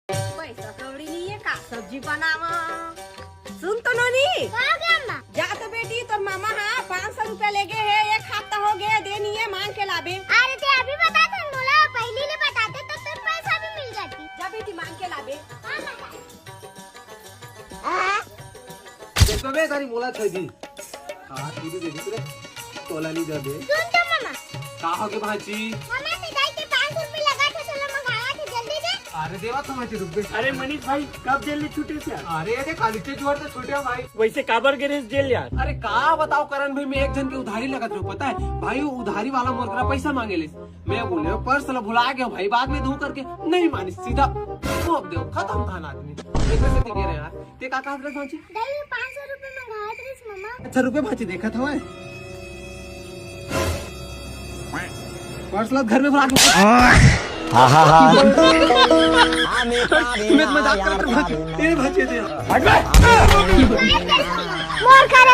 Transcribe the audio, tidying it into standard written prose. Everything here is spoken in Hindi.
पैसा कौड़ी नहीं है का सब्जी बनावा। सुन तो नोनी जा तो बेटी तो मामा हाँ 500 रुपया ले गए है, एक हफ्ता हो गया देनी है मांग के लाबे। अरे ते अभी बता था मोला पहली ले बताते तो तुम पैसा भी मिल जाती। जा बेटी मांग के लाबे। देखो बे तारी मोला छ दी हां तू दे दे रे तोला नहीं दे दे। सुन तो मामा का हो के भाजी मामा ते जाई के 500 रुपए लगा के चलो मंगाया थे जल्दी दे। अरे देवा तुम ऐसे रुक गए। अरे मनीष भाई कब जेल में छूटे थे यार? अरे ये कालिचे जोड़ तो छोटे भाई। वैसे काबर गिरीश जेल यार? अरे का बताओ करण भाई मैं एक जन की उधारी लगा था पता है भाई वो उधारी वाला मोर करा पैसा मांगे ले मैं बोले पर्स ला भुला गया भाई बाद में दूं करके नहीं मानी सीधा ठोक दो खत्म था ना आदमी ऐसे से गिरे यार ते का काट रहे भाजी दही 500 रुपए मंगाया थे मामा। अच्छा रुपए भाजी देखा था मैं पर्स ला घर में भुला के मैं मजाक कर रहा था तेरे भाजी दे मोर करे